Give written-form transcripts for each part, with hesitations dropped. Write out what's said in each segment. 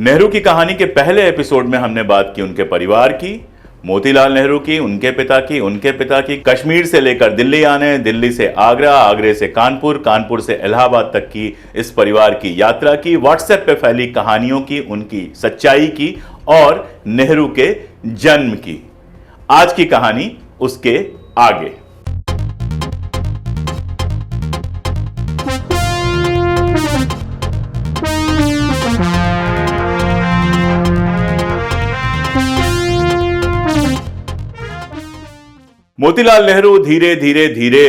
नेहरू की कहानी के पहले एपिसोड में हमने बात की उनके परिवार की, मोतीलाल नेहरू की, उनके पिता की, कश्मीर से लेकर दिल्ली आने, दिल्ली से आगरा, आगरे से कानपुर, कानपुर से इलाहाबाद तक की इस परिवार की यात्रा की, व्हाट्सएप पे फैली कहानियों की, उनकी सच्चाई की और नेहरू के जन्म की। आज की कहानी उसके आगे। मोतीलाल नेहरू धीरे धीरे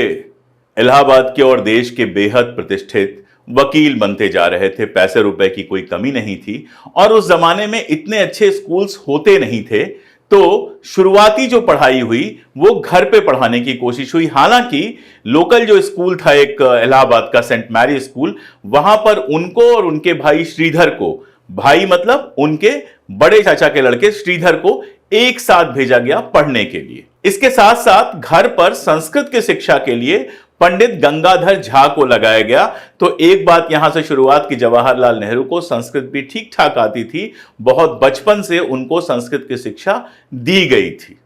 इलाहाबाद के और देश के बेहद प्रतिष्ठित वकील बनते जा रहे थे। पैसे रुपए की कोई कमी नहीं थी और उस जमाने में इतने अच्छे स्कूल्स होते नहीं थे, तो शुरुआती जो पढ़ाई हुई वो घर पे पढ़ाने की कोशिश हुई। हालांकि लोकल जो स्कूल था एक इलाहाबाद का सेंट मैरी स्कूल, वहां पर उनको और उनके भाई श्रीधर को, भाई मतलब उनके बड़े चाचा के लड़के श्रीधर को एक साथ भेजा गया पढ़ने के लिए। इसके साथ साथ घर पर संस्कृत की शिक्षा के लिए पंडित गंगाधर झा को लगाया गया। तो एक बात यहां से शुरुआत की, जवाहरलाल नेहरू को संस्कृत भी ठीक ठाक आती थी, बहुत बचपन से उनको संस्कृत की शिक्षा दी गई थी।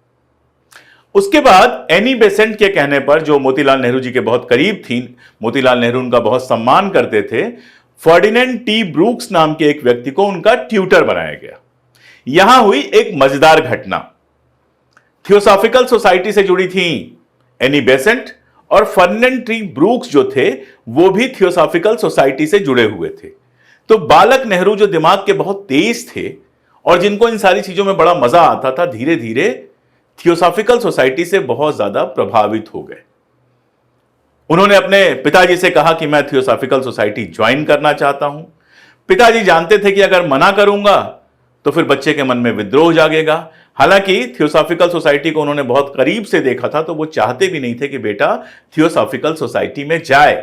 उसके बाद एनी बेसेंट के कहने पर, जो मोतीलाल नेहरू जी के बहुत करीब थी, मोतीलाल नेहरू उनका बहुत सम्मान करते थे, फर्डिनेंड टी ब्रूक्स नाम के एक व्यक्ति को उनका ट्यूटर बनाया गया। यहां हुई एक मजेदार घटना। थियोसॉफिकल सोसाइटी से जुड़ी थी एनी बेसेंट और फर्डिनेंड टी ब्रूक्स जो थे वो भी थियोसॉफिकल सोसाइटी से जुड़े हुए थे। तो बालक नेहरू जो दिमाग के बहुत तेज थे और जिनको इन सारी चीजों में बड़ा मजा आता था, धीरे धीरे थियोसॉफिकल सोसाइटी से बहुत ज्यादा प्रभावित हो गए। उन्होंने अपने पिताजी से कहा कि मैं थियोसॉफिकल सोसाइटी ज्वाइन करना चाहता हूं। पिताजी जानते थे कि अगर मना करूंगा तो फिर बच्चे के मन में विद्रोह जागेगा। हालांकि थियोसॉफिकल सोसाइटी को उन्होंने बहुत करीब से देखा था, तो वो चाहते भी नहीं थे कि बेटा थियोसॉफिकल सोसाइटी में जाए।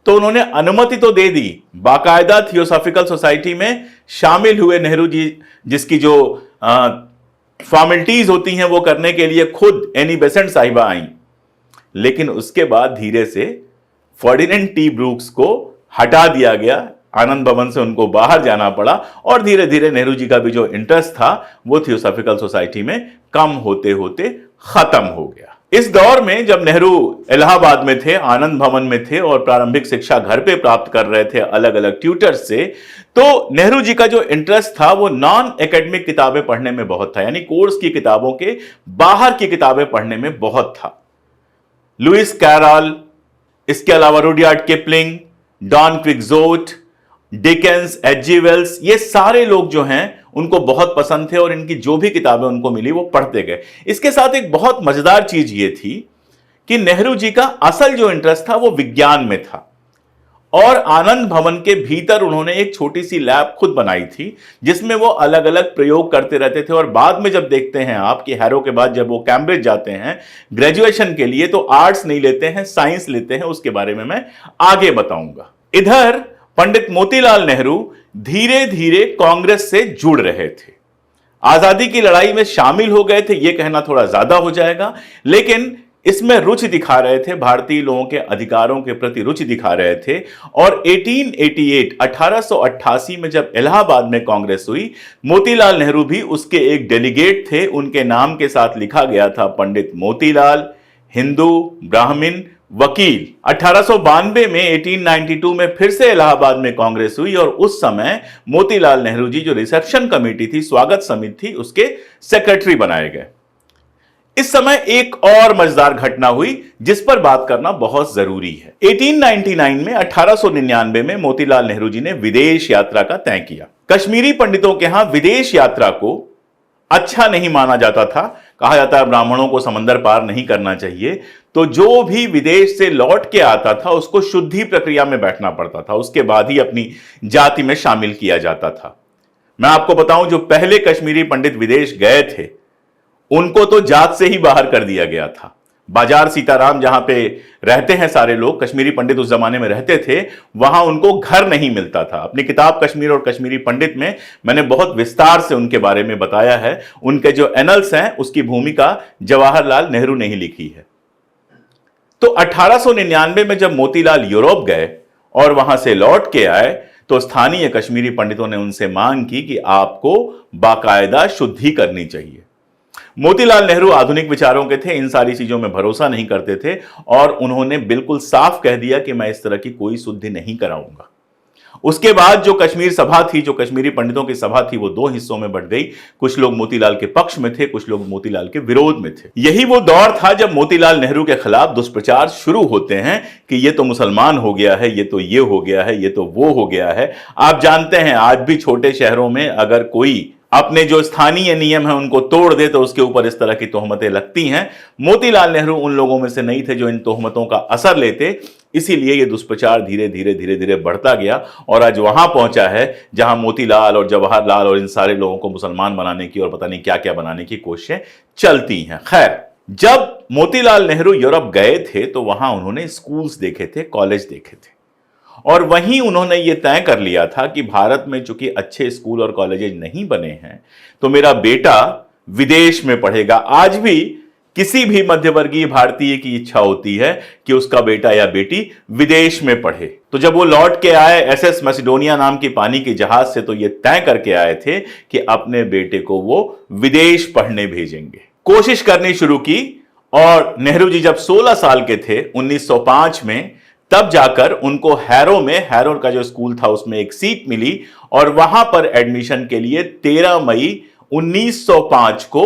तो उन्होंने अनुमति तो दे दी, बाकायदा थियोसॉफिकल सोसाइटी में शामिल हुए नेहरू जी, जिसकी जो फॉर्मेलिटीज होती हैं वो करने के लिए खुद एनी बेसेंट साहिबा आई। लेकिन उसके बाद धीरे से फर्डिनेंड टी ब्रूक्स को हटा दिया गया, आनंद भवन से उनको बाहर जाना पड़ा और धीरे धीरे नेहरू जी का भी जो इंटरेस्ट था वो थियोसॉफिकल सोसाइटी में कम होते होते खत्म हो गया। इस दौर में जब नेहरू इलाहाबाद में थे, आनंद भवन में थे और प्रारंभिक शिक्षा घर पे प्राप्त कर रहे थे अलग अलग ट्यूटर्स से, तो नेहरू जी का जो इंटरेस्ट था वो नॉन एकेडमिक किताबें पढ़ने में बहुत था, यानी कोर्स की किताबों के बाहर की किताबें पढ़ने में बहुत था। लुइस कैरॉल, इसके अलावा Rudyard Kipling, Don Quixote, Dickens, H G. Wells, ये सारे लोग जो हैं उनको बहुत पसंद थे और इनकी जो भी किताबें उनको मिली वो पढ़ते गए। इसके साथ एक बहुत मजेदार चीज ये थी कि नेहरू जी का असल जो इंटरेस्ट था वो विज्ञान में था और आनंद भवन के भीतर उन्होंने एक छोटी सी लैब खुद बनाई थी जिसमें वो अलग अलग प्रयोग करते रहते थे। और बाद में जब देखते हैं आप कि हैरो के बाद जब वो कैम्ब्रिज जाते हैं ग्रेजुएशन के लिए, तो आर्ट्स नहीं लेते हैं, साइंस लेते हैं। उसके बारे में मैं आगे बताऊंगा। इधर पंडित मोतीलाल नेहरू धीरे धीरे कांग्रेस से जुड़ रहे थे, आजादी की लड़ाई में शामिल हो गए थे, यह कहना थोड़ा ज्यादा हो जाएगा, लेकिन इसमें रुचि दिखा रहे थे, भारतीय लोगों के अधिकारों के प्रति रुचि दिखा रहे थे। और 1888 में जब इलाहाबाद में कांग्रेस हुई, मोतीलाल नेहरू भी उसके एक डेलीगेट थे। उनके नाम के साथ लिखा गया था पंडित मोतीलाल, हिंदू, ब्राह्मण, वकील। 1892 में 1892 में फिर से इलाहाबाद में कांग्रेस हुई और उस समय मोतीलाल नेहरू जी जो रिसेप्शन कमेटी थी, स्वागत समिति थी, उसके सेक्रेटरी बनाए गए। इस समय एक और मजेदार घटना हुई जिस पर बात करना बहुत जरूरी है। 1899 में 1899 में मोतीलाल नेहरू जी ने विदेश यात्रा का तय किया। कश्मीरी पंडितों के यहां विदेश यात्रा को अच्छा नहीं माना जाता था, कहा जाता है ब्राह्मणों को समंदर पार नहीं करना चाहिए। तो जो भी विदेश से लौट के आता था उसको शुद्धि प्रक्रिया में बैठना पड़ता था, उसके बाद ही अपनी जाति में शामिल किया जाता था। मैं आपको बताऊं, जो पहले कश्मीरी पंडित विदेश गए थे उनको तो जात से ही बाहर कर दिया गया था। बाजार सीताराम जहां पे रहते हैं सारे लोग, कश्मीरी पंडित उस जमाने में रहते थे, वहां उनको घर नहीं मिलता था। अपनी किताब कश्मीर और कश्मीरी पंडित में मैंने बहुत विस्तार से उनके बारे में बताया है। उनके जो एनल्स हैं उसकी भूमिका जवाहरलाल नेहरू ने ही लिखी है। तो 1899 में जब मोतीलाल यूरोप गए और वहां से लौट के आए तो स्थानीय कश्मीरी पंडितों ने उनसे मांग की कि आपको बाकायदा शुद्धि करनी चाहिए। मोतीलाल नेहरू आधुनिक विचारों के थे, इन सारी चीजों में भरोसा नहीं करते थे और उन्होंने बिल्कुल साफ कह दिया कि मैं इस तरह की कोई शुद्धि नहीं कराऊंगा। उसके बाद जो कश्मीर सभा थी, जो कश्मीरी पंडितों की सभा थी, वो दो हिस्सों में बंट गई। कुछ लोग मोतीलाल के पक्ष में थे, कुछ लोग मोतीलाल के विरोध में थे। यही वो दौर था जब मोतीलाल नेहरू के खिलाफ दुष्प्रचार शुरू होते हैं कि ये तो मुसलमान हो गया है, ये तो ये हो गया है, ये तो वो हो गया है। आप जानते हैं आज भी छोटे शहरों में अगर कोई अपने जो स्थानीय नियम है उनको तोड़ दे तो उसके ऊपर इस तरह की तोहमतें लगती हैं। मोतीलाल नेहरू उन लोगों में से नहीं थे जो इन तोहमतों का असर लेते, इसीलिए ये दुष्प्रचार धीरे धीरे धीरे धीरे बढ़ता गया और आज वहां पहुंचा है जहां मोतीलाल और जवाहरलाल और इन सारे लोगों को मुसलमान बनाने की और पता नहीं क्या क्या बनाने की कोशिशें चलती हैं। खैर, जब मोतीलाल नेहरू यूरोप गए थे तो वहां उन्होंने स्कूल्स देखे थे, कॉलेज देखे थे और वहीं उन्होंने ये तय कर लिया था कि भारत में चूंकि अच्छे स्कूल और कॉलेजेस नहीं बने हैं तो मेरा बेटा विदेश में पढ़ेगा। आज भी किसी भी मध्यवर्गीय भारतीय की इच्छा होती है कि उसका बेटा या बेटी विदेश में पढ़े। तो जब वो लौट के आए एसएस मैसिडोनिया नाम की पानी के जहाज से, तो ये तय करके आए थे कि अपने बेटे को वो विदेश पढ़ने भेजेंगे। कोशिश करनी शुरू की और नेहरू जी जब 16 साल के थे 1905 में, तब जाकर उनको हैरो का जो स्कूल था उसमें एक सीट मिली और वहां पर एडमिशन के लिए 13 मई 1905 को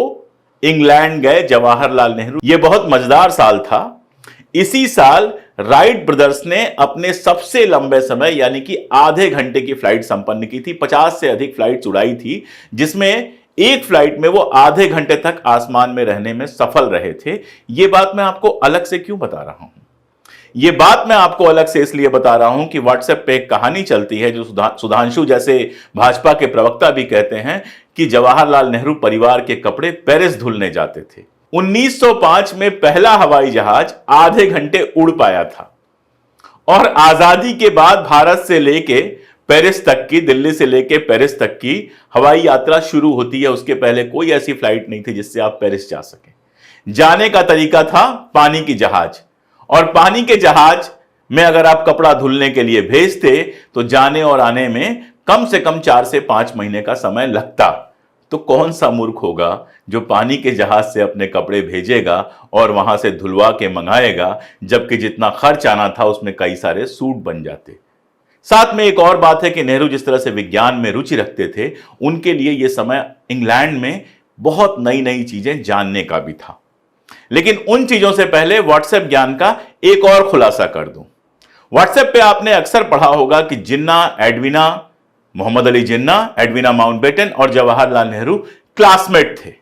इंग्लैंड गए जवाहरलाल नेहरू। यह बहुत मजेदार साल था। इसी साल राइट ब्रदर्स ने अपने सबसे लंबे समय यानी कि आधे घंटे की फ्लाइट संपन्न की थी। 50 से अधिक फ्लाइट्स उड़ाई थी, जिसमें एक फ्लाइट में वो आधे घंटे तक आसमान में रहने में सफल रहे थे। यह बात मैं आपको अलग से क्यों बता रहा हूं? यह बात मैं आपको अलग से इसलिए बता रहा हूं कि व्हाट्सएप पे एक कहानी चलती है जो सुधांशु जैसे भाजपा के प्रवक्ता भी कहते हैं कि जवाहरलाल नेहरू परिवार के कपड़े पेरिस धुलने जाते थे। 1905 में पहला हवाई जहाज आधे घंटे उड़ पाया था और आजादी के बाद भारत से लेके पेरिस तक की, दिल्ली से लेके पेरिस तक की हवाई यात्रा शुरू होती है। उसके पहले कोई ऐसी फ्लाइट नहीं थी जिससे आप पेरिस जा सके। जाने का तरीका था पानी की जहाज, और पानी के जहाज में अगर आप कपड़ा धुलने के लिए भेजते तो जाने और आने में कम से कम 4 से 5 महीने का समय लगता। तो कौन सा मूर्ख होगा जो पानी के जहाज से अपने कपड़े भेजेगा और वहां से धुलवा के मंगाएगा, जबकि जितना खर्च आना था उसमें कई सारे सूट बन जाते। साथ में एक और बात है कि नेहरू जिस तरह से विज्ञान में रुचि रखते थे, उनके लिए यह समय इंग्लैंड में बहुत नई नई चीजें जानने का भी था। लेकिन उन चीजों से पहले व्हाट्सएप ज्ञान का एक और खुलासा कर दूं। व्हाट्सएप पे आपने अक्सर पढ़ा होगा कि जिन्ना, Edwina, Mohammad Ali Jinnah, Edwina Mountbatten और जवाहरलाल नेहरू क्लासमेट थे।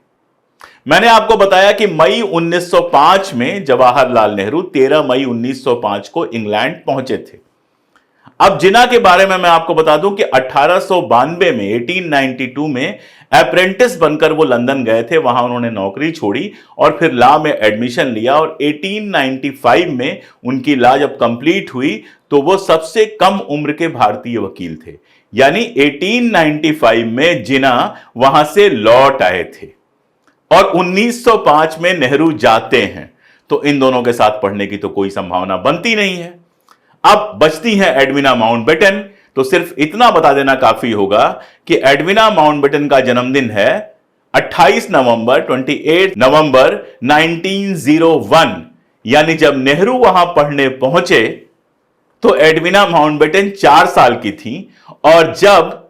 मैंने आपको बताया कि मई 1905 में जवाहरलाल नेहरू 13 मई 1905 को इंग्लैंड पहुंचे थे। अब जिन्ना के बारे में मैं आपको बता दूं कि 1892 में 1892 में अप्रेंटिस बनकर वो लंदन गए थे। वहां उन्होंने नौकरी छोड़ी और फिर लॉ में एडमिशन लिया और 1895 में उनकी लॉ जब कंप्लीट हुई तो वो सबसे कम उम्र के भारतीय वकील थे। यानी 1895 में जिन्ना वहां से लौट आए थे और 1905 में नेहरू जाते हैं। तो इन दोनों के साथ पढ़ने की तो कोई संभावना बनती नहीं है। अब बचती हैं एडविना माउंटबेटन। तो सिर्फ इतना बता देना काफी होगा कि एडविना माउंटबेटन का जन्मदिन है 28 नवंबर 1901, यानी जब नेहरू वहां पढ़ने पहुंचे तो एडविना माउंटबेटन 4 साल की थी और जब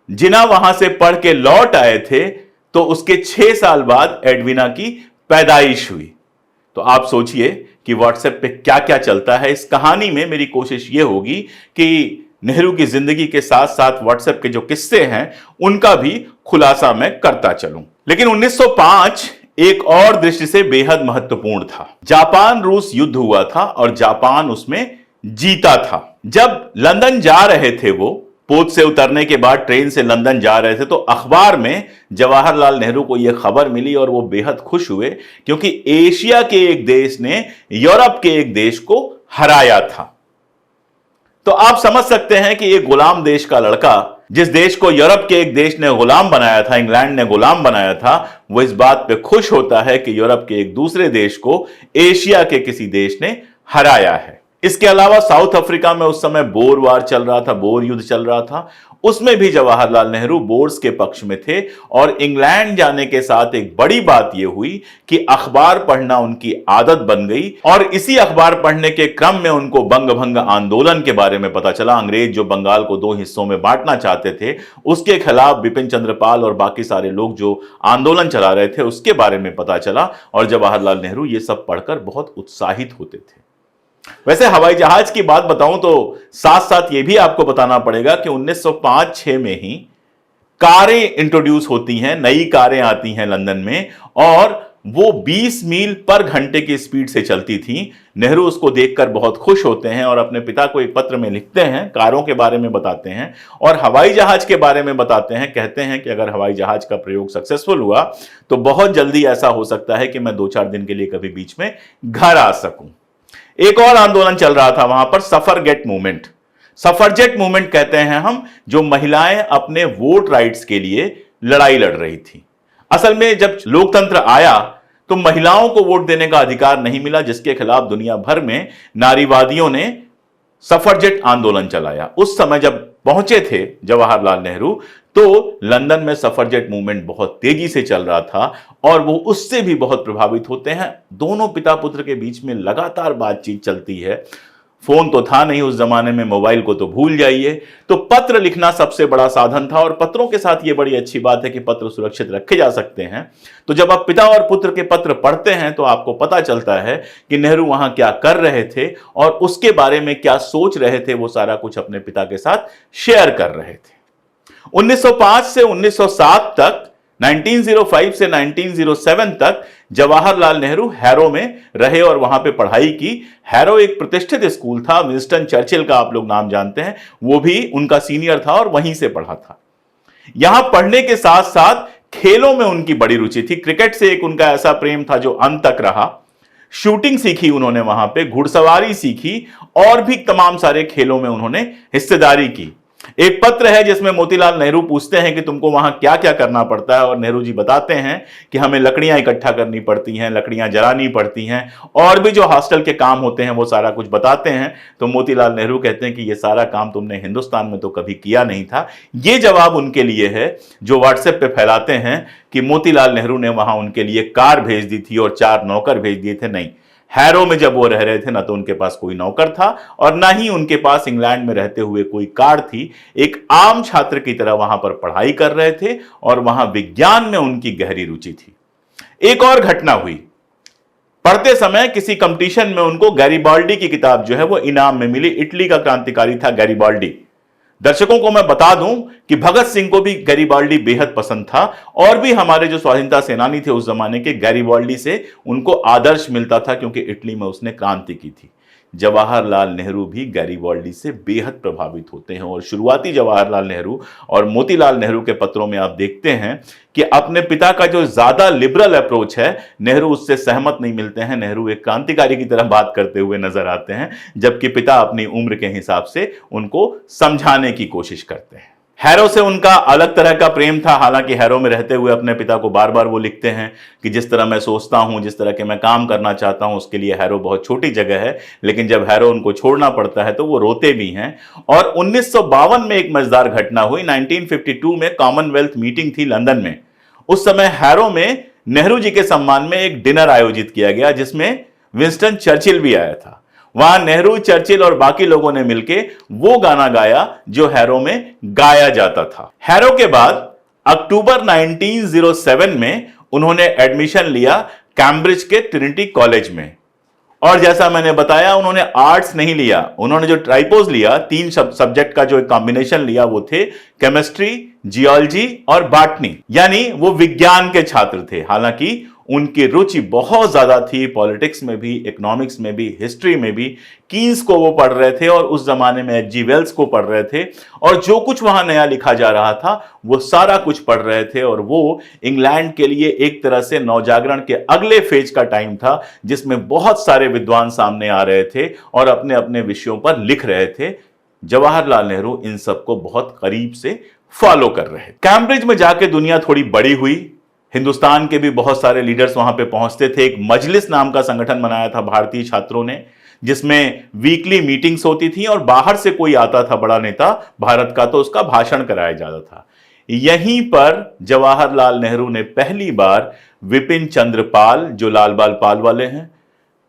जिन्ना वहां से पढ़ के लौट आए थे तो उसके 6 साल बाद एडविना की पैदाइश हुई। तो आप सोचिए कि व्हाट्सएप पे क्या क्या चलता है। इस कहानी में मेरी कोशिश यह होगी कि नेहरू की जिंदगी के साथ साथ व्हाट्सएप के जो किस्से हैं उनका भी खुलासा मैं करता चलूं। लेकिन 1905 एक और दृष्टि से बेहद महत्वपूर्ण था। जापान रूस युद्ध हुआ था और जापान उसमें जीता था। जब लंदन जा रहे थे, वो पोत से उतरने के बाद ट्रेन से लंदन जा रहे थे, तो अखबार में जवाहरलाल नेहरू को यह खबर मिली और वो बेहद खुश हुए क्योंकि एशिया के एक देश ने यूरोप के एक देश को हराया था। तो आप समझ सकते हैं कि एक गुलाम देश का लड़का, जिस देश को यूरोप के एक देश ने गुलाम बनाया था, इंग्लैंड ने गुलाम बनाया था, वो इस बात पे खुश होता है कि यूरोप के एक दूसरे देश को एशिया के किसी देश ने हराया है। इसके अलावा साउथ अफ्रीका में उस समय बोर वार चल रहा था, बोर युद्ध चल रहा था, उसमें भी जवाहरलाल नेहरू बोर्स के पक्ष में थे। और इंग्लैंड जाने के साथ एक बड़ी बात यह हुई कि अखबार पढ़ना उनकी आदत बन गई, और इसी अखबार पढ़ने के क्रम में उनको बंग भंग आंदोलन के बारे में पता चला। अंग्रेज जो बंगाल को 2 हिस्सों में बांटना चाहते थे, उसके खिलाफ बिपिन चंद्र पाल और बाकी सारे लोग जो आंदोलन चला रहे थे, उसके बारे में पता चला, और जवाहरलाल नेहरू ये सब पढ़कर बहुत उत्साहित होते थे। वैसे हवाई जहाज की बात बताऊं तो साथ साथ यह भी आपको बताना पड़ेगा कि 1905-6 में ही कारें इंट्रोड्यूस होती हैं, नई कारें आती हैं लंदन में, और वो 20 मील पर घंटे की स्पीड से चलती थी। नेहरू उसको देखकर बहुत खुश होते हैं और अपने पिता को एक पत्र में लिखते हैं, कारों के बारे में बताते हैं और हवाई जहाज के बारे में बताते हैं। कहते हैं कि अगर हवाई जहाज का प्रयोग सक्सेसफुल हुआ तो बहुत जल्दी ऐसा हो सकता है कि मैं 2-4 दिन के लिए कभी बीच में घर आ सकूं। एक और आंदोलन चल रहा था वहां पर, सफरगेट मूवमेंट। सफरजेट मूवमेंट कहते हैं हम, जो महिलाएं अपने वोट राइट्स के लिए लड़ाई लड़ रही थी। असल में जब लोकतंत्र आया तो महिलाओं को वोट देने का अधिकार नहीं मिला, जिसके खिलाफ दुनिया भर में नारीवादियों ने सफरजेट आंदोलन चलाया। उस समय जब पहुंचे थे जवाहरलाल नेहरू तो लंदन में सफरजेट मूवमेंट बहुत तेजी से चल रहा था और वो उससे भी बहुत प्रभावित होते हैं। दोनों पिता पुत्र के बीच में लगातार बातचीत चलती है। फोन तो था नहीं उस जमाने में, मोबाइल को तो भूल जाइए, तो पत्र लिखना सबसे बड़ा साधन था। और पत्रों के साथ ये बड़ी अच्छी बात है कि पत्र सुरक्षित रखे जा सकते हैं। तो जब आप पिता और पुत्र के पत्र पढ़ते हैं तो आपको पता चलता है कि नेहरू वहां क्या कर रहे थे और उसके बारे में क्या सोच रहे थे। वो सारा कुछ अपने पिता के साथ शेयर कर रहे थे। 1905 से 1907 तक, 1905 से 1907 तक जवाहरलाल नेहरू हैरो में रहे और वहां पे पढ़ाई की। हैरो एक प्रतिष्ठित स्कूल था, विंस्टन चर्चिल का आप लोग नाम जानते हैं, वो भी उनका सीनियर था और वहीं से पढ़ा था। यहां पढ़ने के साथ साथ खेलों में उनकी बड़ी रुचि थी। क्रिकेट से एक उनका ऐसा प्रेम था जो अंत तक रहा। शूटिंग सीखी उन्होंने वहां पे, घुड़सवारी सीखी और भी तमाम सारे खेलों में उन्होंने हिस्सेदारी की। एक पत्र है जिसमें मोतीलाल नेहरू पूछते हैं कि तुमको वहां क्या क्या करना पड़ता है, और नेहरू जी बताते हैं कि हमें लकड़ियां इकट्ठा करनी पड़ती हैं, लकड़ियां जलानी पड़ती हैं, और भी जो हॉस्टल के काम होते हैं वो सारा कुछ बताते हैं। तो मोतीलाल नेहरू कहते हैं कि ये सारा काम तुमने हिंदुस्तान में तो कभी किया नहीं था। ये जवाब उनके लिए है जो व्हाट्सएप पे फैलाते हैं कि मोतीलाल नेहरू ने वहां उनके लिए कार भेज दी थी और 4 नौकर भेज दिए थे। नहीं, हैरो में जब वो रह रहे थे ना तो उनके पास कोई नौकर था और ना ही उनके पास इंग्लैंड में रहते हुए कोई कार थी। एक आम छात्र की तरह वहां पर पढ़ाई कर रहे थे और वहां विज्ञान में उनकी गहरी रुचि थी। एक और घटना हुई, पढ़ते समय किसी कंपटीशन में उनको गैरिबाल्डी की किताब जो है वो इनाम में मिली। इटली का क्रांतिकारी था गैरिबाल्डी। दर्शकों को मैं बता दूं कि भगत सिंह को भी गैरिबाल्डी बेहद पसंद था और भी हमारे जो स्वाधीनता सेनानी थे उस जमाने के, गैरिबाल्डी से उनको आदर्श मिलता था क्योंकि इटली में उसने क्रांति की थी। जवाहरलाल नेहरू भी गैरिबाल्डी से बेहद प्रभावित होते हैं और शुरुआती जवाहरलाल नेहरू और मोतीलाल नेहरू के पत्रों में आप देखते हैं कि अपने पिता का जो ज्यादा लिबरल अप्रोच है, नेहरू उससे सहमत नहीं मिलते हैं। नेहरू एक क्रांतिकारी की तरह बात करते हुए नजर आते हैं, जबकि पिता अपनी उम्र के हिसाब से उनको समझाने की कोशिश करते हैं। हैरो से उनका अलग तरह का प्रेम था। हालांकि हैरो में रहते हुए अपने पिता को बार बार वो लिखते हैं कि जिस तरह मैं सोचता हूं, जिस तरह के मैं काम करना चाहता हूं, उसके लिए हैरो बहुत छोटी जगह है। लेकिन जब हैरो उनको छोड़ना पड़ता है तो वो रोते भी हैं। और 1952 में एक मजेदार घटना हुई। 1952 में कॉमनवेल्थ मीटिंग थी लंदन में। उस समय हैरो में नेहरू जी के सम्मान में एक डिनर आयोजित किया गया जिसमें विंस्टन चर्चिल भी आया था। वहां नेहरू, चर्चिल और बाकी लोगों ने मिलके वो गाना गाया जो हैरो में गाया जाता था। हैरो के बाद अक्टूबर 1907 में उन्होंने एडमिशन लिया कैम्ब्रिज के ट्रिनिटी कॉलेज में। और जैसा मैंने बताया, उन्होंने आर्ट्स नहीं लिया, उन्होंने जो ट्राइपोज लिया, 3 सब्जेक्ट का जो एक कॉम्बिनेशन लिया, वो थे केमिस्ट्री, जियोलॉजी और बॉटनी, यानी वो विज्ञान के छात्र थे। हालांकि उनकी रुचि बहुत ज्यादा थी पॉलिटिक्स में भी, इकोनॉमिक्स में भी, हिस्ट्री में भी। कीन्स को वो पढ़ रहे थे और उस जमाने में एच.जी. वेल्स को पढ़ रहे थे और जो कुछ वहां नया लिखा जा रहा था वो सारा कुछ पढ़ रहे थे। और वो इंग्लैंड के लिए एक तरह से नवजागरण के अगले फेज का टाइम था जिसमें बहुत सारे विद्वान सामने आ रहे थे और अपने अपने विषयों पर लिख रहे थे। जवाहरलाल नेहरू इन सबको बहुत करीब से फॉलो कर रहे। कैम्ब्रिज में जाके दुनिया थोड़ी बड़ी हुई। हिंदुस्तान के भी बहुत सारे लीडर्स वहां पे पहुंचते थे। एक मजलिस नाम का संगठन बनाया था भारतीय छात्रों ने, जिसमें वीकली मीटिंग्स होती थी और बाहर से कोई आता था बड़ा नेता भारत का तो उसका भाषण कराया जाता था। यहीं पर जवाहरलाल नेहरू ने पहली बार विपिन चंद्र पाल, जो लाल बाल पाल वाले हैं,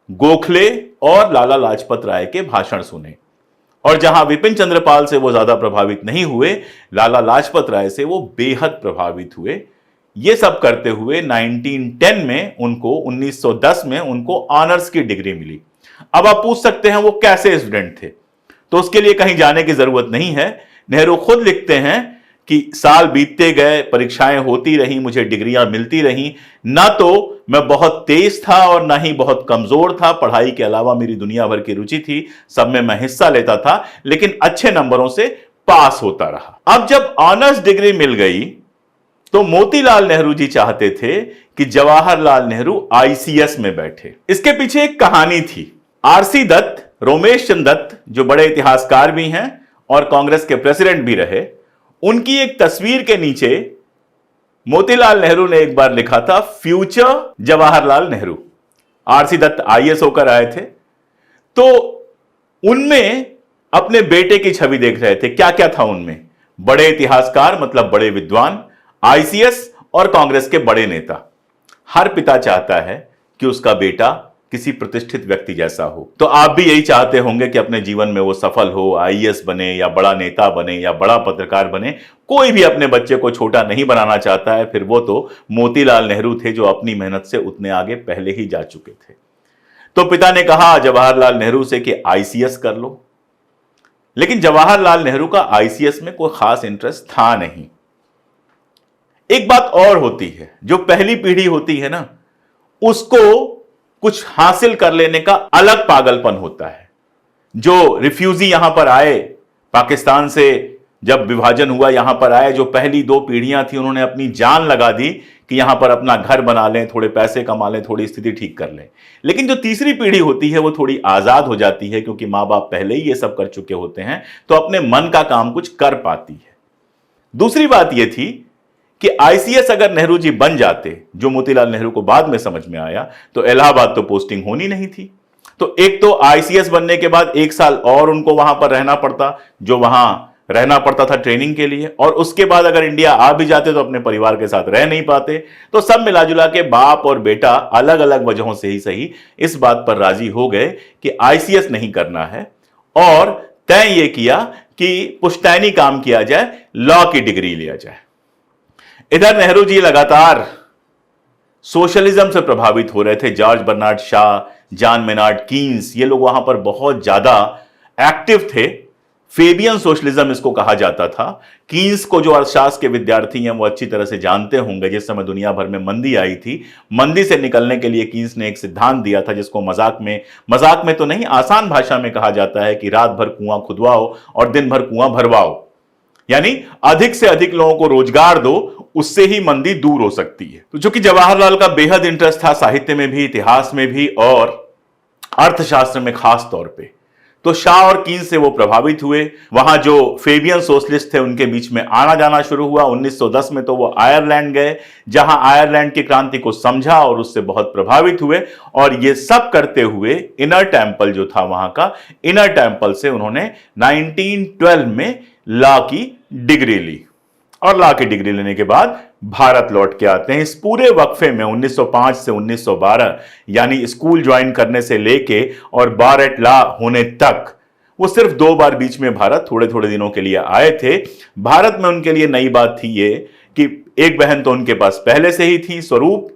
गोखले और लाला लाजपत राय के भाषण सुने। और जहां विपिन चंद्र पाल से वो ज्यादा प्रभावित नहीं हुए, लाला लाजपत राय से वो बेहद प्रभावित हुए। ये सब करते हुए 1910 में उनको 1910 में उनको ऑनर्स की डिग्री मिली। अब आप पूछ सकते हैं वो कैसे स्टूडेंट थे, तो उसके लिए कहीं जाने की जरूरत नहीं है। नेहरू खुद लिखते हैं कि साल बीतते गए, परीक्षाएं होती रही, मुझे डिग्रियां मिलती रही, ना तो मैं बहुत तेज था और ना ही बहुत कमजोर था, पढ़ाई के अलावा मेरी दुनिया भर की रुचि थी, सब में मैं हिस्सा लेता था, लेकिन अच्छे नंबरों से पास होता रहा। अब जब ऑनर्स डिग्री मिल गई तो मोतीलाल नेहरू जी चाहते थे कि जवाहरलाल नेहरू आईसीएस में बैठे। इसके पीछे एक कहानी थी। आरसी दत्त, रोमेश चंद्र दत्त, जो बड़े इतिहासकार भी हैं और कांग्रेस के प्रेसिडेंट भी रहे, उनकी एक तस्वीर के नीचे मोतीलाल नेहरू ने एक बार लिखा था, future Jawaharlal Nehru. RC Dutt IAS होकर आए थे, तो उनमें अपने बेटे की छवि देख रहे थे। क्या क्या था उनमें? बड़े इतिहासकार, मतलब बड़े विद्वान, आईसीएस और कांग्रेस के बड़े नेता। हर पिता चाहता है कि उसका बेटा किसी प्रतिष्ठित व्यक्ति जैसा हो। तो आप भी यही चाहते होंगे कि अपने जीवन में वो सफल हो, आईएएस बने या बड़ा नेता बने या बड़ा पत्रकार बने। कोई भी अपने बच्चे को छोटा नहीं बनाना चाहता है। फिर वो तो मोतीलाल नेहरू थे जो अपनी मेहनत से उतने आगे पहले ही जा चुके थे। तो पिता ने कहा जवाहरलाल नेहरू से कि आईसीएस कर लो, लेकिन जवाहरलाल नेहरू का आईसीएस में कोई खास इंटरेस्ट था नहीं। एक बात और होती है, जो पहली पीढ़ी होती है ना, उसको कुछ हासिल कर लेने का अलग पागलपन होता है। जो रिफ्यूजी यहां पर आए, पाकिस्तान से जब विभाजन हुआ यहां पर आए, जो पहली दो पीढ़ियां थी, उन्होंने अपनी जान लगा दी कि यहां पर अपना घर बना लें, थोड़े पैसे कमा लें, थोड़ी स्थिति ठीक कर लें। लेकिन जो तीसरी पीढ़ी होती है वो थोड़ी आजाद हो जाती है, क्योंकि मां बाप पहले ही ये सब कर चुके होते हैं, तो अपने मन का काम कुछ कर पाती है। दूसरी बात यह थी कि आईसीएस अगर नेहरू जी बन जाते, जो मोतीलाल नेहरू को बाद में समझ में आया, तो इलाहाबाद तो पोस्टिंग होनी नहीं थी। तो एक तो आईसीएस बनने के बाद 1 साल और उनको वहां पर रहना पड़ता, जो वहां रहना पड़ता था ट्रेनिंग के लिए, और उसके बाद अगर इंडिया आ भी जाते तो अपने परिवार के साथ रह नहीं पाते। तो सब मिलाजुला के बाप और बेटा अलग अलग वजहों से ही सही इस बात पर राजी हो गए कि आईसीएस नहीं करना है, और तय यह किया कि पुश्तैनी काम किया जाए, लॉ की डिग्री लिया जाए। इधर नेहरू जी लगातार सोशलिज्म से प्रभावित हो रहे थे। George Bernard Shaw, John Maynard Keynes, ये लोग वहां पर बहुत ज्यादा एक्टिव थे। फेबियन सोशलिज्म इसको कहा जाता था। कीन्स को जो अर्थशास्त्र के विद्यार्थी हैं वो अच्छी तरह से जानते होंगे। जिस समय दुनिया भर में मंदी आई थी, मंदी से निकलने के लिए कीन्स ने एक सिद्धांत दिया था, जिसको मजाक में तो नहीं, आसान भाषा में कहा जाता है कि रात भर कुआं खुदवाओ और दिन भर कुआं भरवाओ। यानी अधिक से अधिक लोगों को रोजगार दो, उससे ही मंदी दूर हो सकती है। तो जो कि जवाहरलाल का बेहद इंटरेस्ट था साहित्य में भी, इतिहास में भी और अर्थशास्त्र में खास तौर पे, तो शाह और कीन्स से वो प्रभावित हुए। वहां जो फेबियन सोशलिस्ट थे उनके बीच में आना जाना शुरू हुआ। 1910 में तो वो आयरलैंड गए, जहां आयरलैंड की क्रांति को समझा और उससे बहुत प्रभावित हुए। और ये सब करते हुए इनर टेम्पल जो था वहां का, इनर टेम्पल से उन्होंने 1912 में लॉ की डिग्री ली, और लॉ की डिग्री लेने के बाद भारत लौट के आते हैं। इस पूरे वक्फे में 1905 से 1912, यानी स्कूल ज्वाइन करने से लेके और बार एट लॉ होने तक, वो सिर्फ 2 बार बीच में भारत थोड़े थोड़े दिनों के लिए आए थे। भारत में उनके लिए नई बात थी ये कि एक बहन तो उनके पास पहले से ही थी, स्वरूप,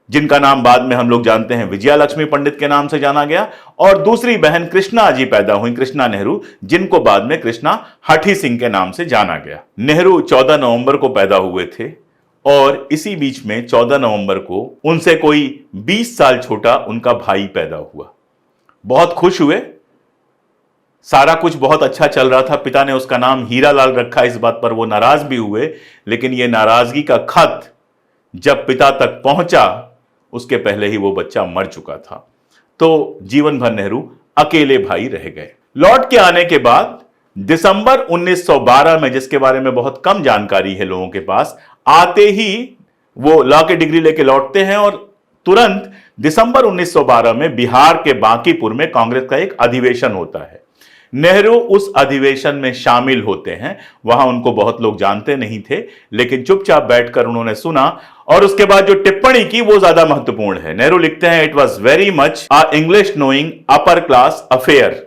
जिनका नाम बाद में हम लोग जानते हैं विजया लक्ष्मी पंडित के नाम से जाना गया, और दूसरी बहन कृष्णा जी पैदा हुई, कृष्णा नेहरू, जिनको बाद में कृष्णा हठी सिंह के नाम से जाना गया। नेहरू 14 नवंबर को पैदा हुए थे, और इसी बीच में 14 नवंबर को उनसे कोई 20 साल छोटा उनका भाई पैदा हुआ। बहुत खुश हुए, सारा कुछ बहुत अच्छा चल रहा था। पिता ने उसका नाम हीरालाल रखा, इस बात पर वो नाराज भी हुए, लेकिन यह नाराजगी का खत जब पिता तक पहुंचा, उसके पहले ही वो बच्चा मर चुका था। तो जीवन भर नेहरू अकेले भाई रह गए। लौट के आने के बाद दिसंबर 1912 में, जिसके बारे में बहुत कम जानकारी है लोगों के पास, आते ही वो लॉ की डिग्री लेके लौटते हैं और तुरंत दिसंबर 1912 में बिहार के बांकीपुर में कांग्रेस का एक अधिवेशन होता है। नेहरू उस अधिवेशन में शामिल होते हैं। वहां उनको बहुत लोग जानते नहीं थे, लेकिन चुपचाप बैठकर उन्होंने सुना और उसके बाद जो टिप्पणी की वो ज्यादा महत्वपूर्ण है। नेहरू लिखते हैं, it was very much a English knowing upper class affair.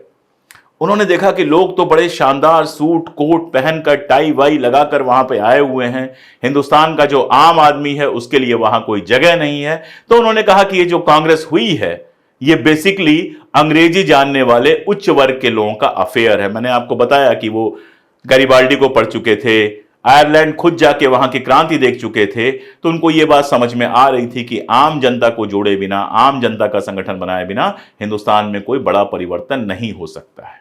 उन्होंने देखा कि लोग तो बड़े शानदार सूट कोट पहनकर टाई वाई लगाकर वहां पे आए हुए हैं, हिंदुस्तान का जो आम आदमी है उसके लिए वहां कोई जगह नहीं है। तो उन्होंने कहा कि ये जो कांग्रेस हुई है ये बेसिकली अंग्रेजी जानने वाले उच्च वर्ग के लोगों का अफेयर है। मैंने आपको बताया कि वो गरीबाल्डी को पढ़ चुके थे, आयरलैंड खुद जाके वहां की क्रांति देख चुके थे, तो उनको ये बात समझ में आ रही थी कि आम जनता को जोड़े बिना, आम जनता का संगठन बनाए बिना हिंदुस्तान में कोई बड़ा परिवर्तन नहीं हो सकता है।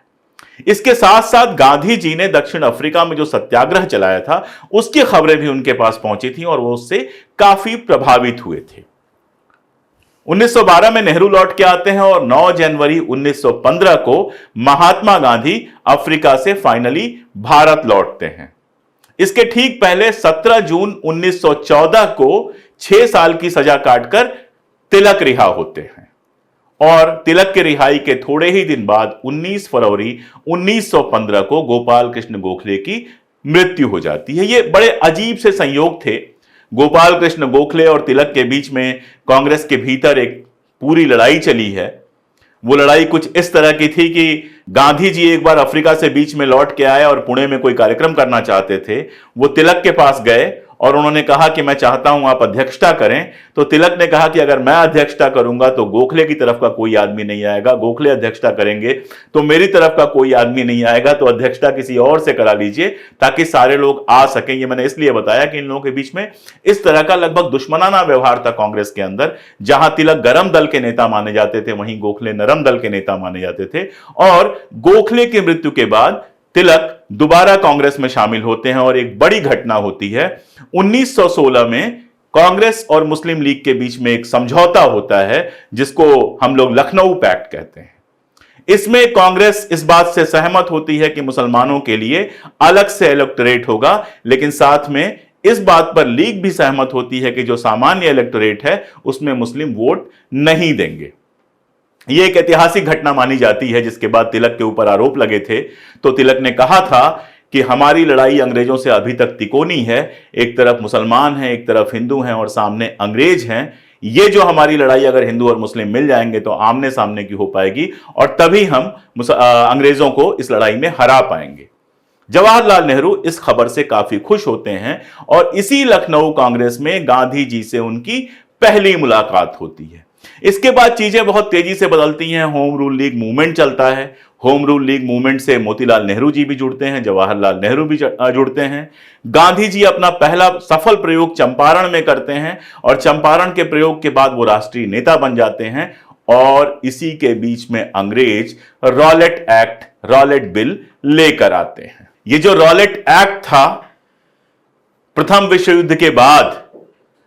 इसके साथ साथ गांधी जी ने दक्षिण अफ्रीका में जो सत्याग्रह चलाया था उसकी खबरें भी उनके पास पहुंची थी और वो उससे काफी प्रभावित हुए थे। 1912 में नेहरू लौट के आते हैं और 9 जनवरी 1915 को महात्मा गांधी अफ्रीका से फाइनली भारत लौटते हैं। इसके ठीक पहले 17 जून 1914 को 6 साल की सजा काटकर तिलक रिहा होते हैं और तिलक के रिहाई के थोड़े ही दिन बाद 19 फरवरी 1915 को गोपाल कृष्ण गोखले की मृत्यु हो जाती है। ये बड़े अजीब से संयोग थे। गोपाल कृष्ण गोखले और तिलक के बीच में कांग्रेस के भीतर एक पूरी लड़ाई चली है। वो लड़ाई कुछ इस तरह की थी कि गांधी जी एक बार अफ्रीका से बीच में लौट के आए और पुणे में कोई कार्यक्रम करना चाहते थे। वो तिलक के पास गए और उन्होंने कहा कि मैं चाहता हूं आप अध्यक्षता करें। तो तिलक ने कहा कि अगर मैं अध्यक्षता करूंगा तो गोखले की तरफ का कोई आदमी नहीं आएगा, गोखले अध्यक्षता करेंगे तो मेरी तरफ का कोई आदमी नहीं आएगा, तो अध्यक्षता किसी और से करा लीजिए ताकि सारे लोग आ सकें। ये मैंने इसलिए बताया कि इन लोगों के बीच में इस तरह का लगभग दुश्मनाना व्यवहार था कांग्रेस के अंदर। जहां तिलक गरम दल के नेता माने जाते थे वहीं गोखले नरम दल के नेता माने जाते थे। और गोखले की मृत्यु के बाद तिलक दोबारा कांग्रेस में शामिल होते हैं और एक बड़ी घटना होती है। 1916 में कांग्रेस और मुस्लिम लीग के बीच में एक समझौता होता है जिसको हम लोग लखनऊ पैक्ट कहते हैं। इसमें कांग्रेस इस बात से सहमत होती है कि मुसलमानों के लिए अलग से इलेक्टोरेट होगा, लेकिन साथ में इस बात पर लीग भी सहमत होती है कि जो सामान्य इलेक्टोरेट है उसमें मुस्लिम वोट नहीं देंगे। यह एक ऐतिहासिक घटना मानी जाती है जिसके बाद तिलक के ऊपर आरोप लगे थे। तो तिलक ने कहा था कि हमारी लड़ाई अंग्रेजों से अभी तक तिकोनी है, एक तरफ मुसलमान हैं, एक तरफ हिंदू हैं और सामने अंग्रेज हैं। ये जो हमारी लड़ाई अगर हिंदू और मुस्लिम मिल जाएंगे तो आमने सामने की हो पाएगी और तभी हम अंग्रेजों को इस लड़ाई में हरा पाएंगे। जवाहरलाल नेहरू इस खबर से काफी खुश होते हैं और इसी लखनऊ कांग्रेस में गांधी जी से उनकी पहली मुलाकात होती है। इसके बाद चीजें बहुत तेजी से बदलती हैं। होम रूल लीग मूवमेंट चलता है। होम रूल लीग मूवमेंट से मोतीलाल नेहरू जी भी जुड़ते हैं, जवाहरलाल नेहरू भी जुड़ते हैं। गांधी जी अपना पहला सफल प्रयोग चंपारण में करते हैं और चंपारण के प्रयोग के बाद वो राष्ट्रीय नेता बन जाते हैं। और इसी के बीच में अंग्रेज रॉलेट एक्ट, रॉलेट बिल लेकर आते हैं। ये जो रॉलेट एक्ट था, प्रथम विश्व युद्ध के बाद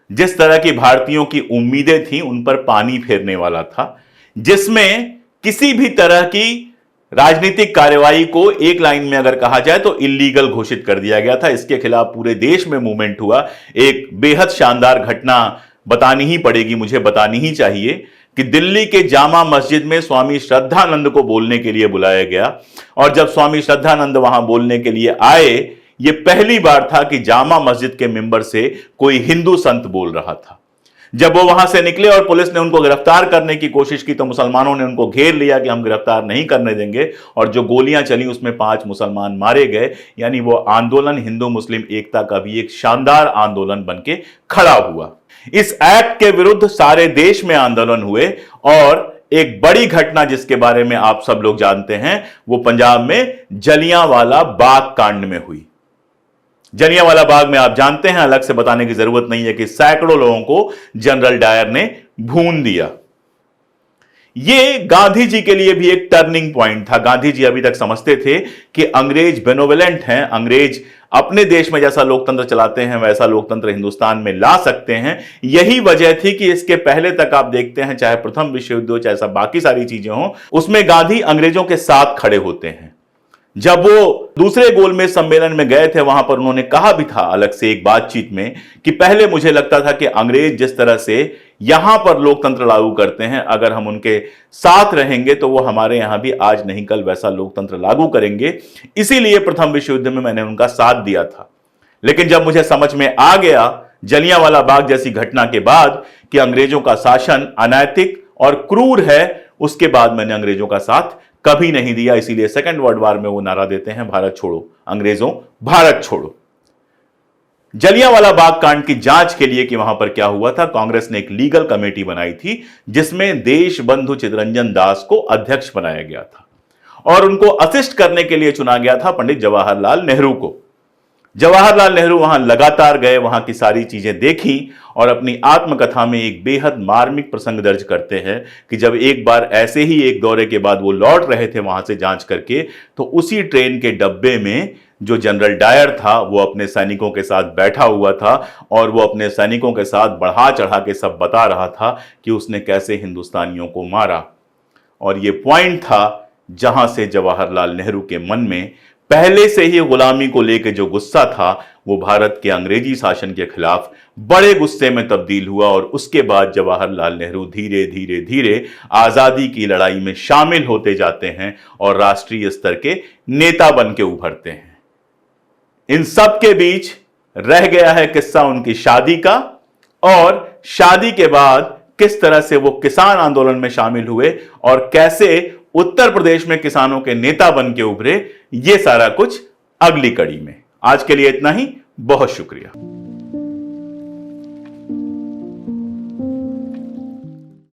जिस तरह की भारतीयों की उम्मीदें थी उन पर पानी फेरने वाला था, जिसमें किसी भी तरह की राजनीतिक कार्रवाई को एक लाइन में अगर कहा जाए तो इल्लीगल घोषित कर दिया गया था। इसके खिलाफ पूरे देश में मूवमेंट हुआ। एक बेहद शानदार घटना बतानी ही पड़ेगी, मुझे बतानी ही चाहिए कि दिल्ली के जामा मस्जिद में स्वामी श्रद्धानंद को बोलने के लिए बुलाया गया और जब स्वामी श्रद्धानंद वहां बोलने के लिए आए, यह पहली बार था कि जामा मस्जिद के मेंबर से कोई हिंदू संत बोल रहा था। जब वो वहां से निकले और पुलिस ने उनको गिरफ्तार करने की कोशिश की तो मुसलमानों ने उनको घेर लिया कि हम गिरफ्तार नहीं करने देंगे और जो गोलियां चली उसमें 5 मुसलमान मारे गए। यानी वो आंदोलन हिंदू मुस्लिम एकता का भी एक शानदार आंदोलन बनके खड़ा हुआ। इस एक्ट के विरुद्ध सारे देश में आंदोलन हुए और एक बड़ी घटना जिसके बारे में आप सब लोग जानते हैं वो पंजाब में जलियांवाला बाग कांड में हुई। जलियांवाला बाग में आप जानते हैं, अलग से बताने की जरूरत नहीं है कि सैकड़ों लोगों को जनरल डायर ने भून दिया। यह गांधी जी के लिए भी एक टर्निंग पॉइंट था। गांधी जी अभी तक समझते थे कि अंग्रेज बेनोवलेंट हैं, अंग्रेज अपने देश में जैसा लोकतंत्र चलाते हैं वैसा लोकतंत्र हिंदुस्तान में ला सकते हैं। यही वजह थी कि इसके पहले तक आप देखते हैं, चाहे प्रथम विश्व युद्ध हो चाहे सब बाकी सारी चीजें हो, उसमें गांधी अंग्रेजों के साथ खड़े होते हैं। जब वो दूसरे गोलमेज सम्मेलन में गए थे वहां पर उन्होंने कहा भी था अलग से एक बातचीत में कि पहले मुझे लगता था कि अंग्रेज जिस तरह से यहां पर लोकतंत्र लागू करते हैं, अगर हम उनके साथ रहेंगे तो वो हमारे यहां भी आज नहीं कल वैसा लोकतंत्र लागू करेंगे। इसीलिए प्रथम विश्व युद्ध में मैंने उनका साथ दिया था। लेकिन जब मुझे समझ में आ गया जलियांवाला बाग जैसी घटना के बाद कि अंग्रेजों का शासन अनैतिक और क्रूर है, उसके बाद मैंने अंग्रेजों का साथ कभी नहीं दिया। इसीलिए सेकेंड वर्ल्ड वॉर में वो नारा देते हैं, भारत छोड़ो अंग्रेजों, भारत छोड़ो। जलियांवाला बाग कांड की जांच के लिए कि वहां पर क्या हुआ था, कांग्रेस ने एक लीगल कमेटी बनाई थी जिसमें देशबंधु चित्तरंजन दास को अध्यक्ष बनाया गया था और उनको असिस्ट करने के लिए चुना गया था पंडित जवाहरलाल नेहरू को। जवाहरलाल नेहरू वहां लगातार गए, वहां की सारी चीजें देखी और अपनी आत्मकथा में एक बेहद मार्मिक प्रसंग दर्ज करते हैं कि जब एक बार ऐसे ही एक दौरे के बाद वो लौट रहे थे वहां से जांच करके, तो उसी ट्रेन के डब्बे में जो जनरल डायर था वो अपने सैनिकों के साथ बैठा हुआ था और वो अपने सैनिकों के साथ बढ़ा चढ़ा के सब बता रहा था कि उसने कैसे हिंदुस्तानियों को मारा। और ये पॉइंट था जहां से जवाहरलाल नेहरू के मन में पहले से ही गुलामी को लेकर जो गुस्सा था वो भारत के अंग्रेजी शासन के खिलाफ बड़े गुस्से में तब्दील हुआ और उसके बाद जवाहरलाल नेहरू धीरे धीरे धीरे आजादी की लड़ाई में शामिल होते जाते हैं और राष्ट्रीय स्तर के नेता बन के उभरते हैं। इन सब के बीच रह गया है किस्सा उनकी शादी का, और शादी के बाद किस तरह से वो किसान आंदोलन में शामिल हुए और कैसे उत्तर प्रदेश में किसानों के नेता बन के उभरे, ये सारा कुछ अगली कड़ी में। आज के लिए इतना ही, बहुत शुक्रिया।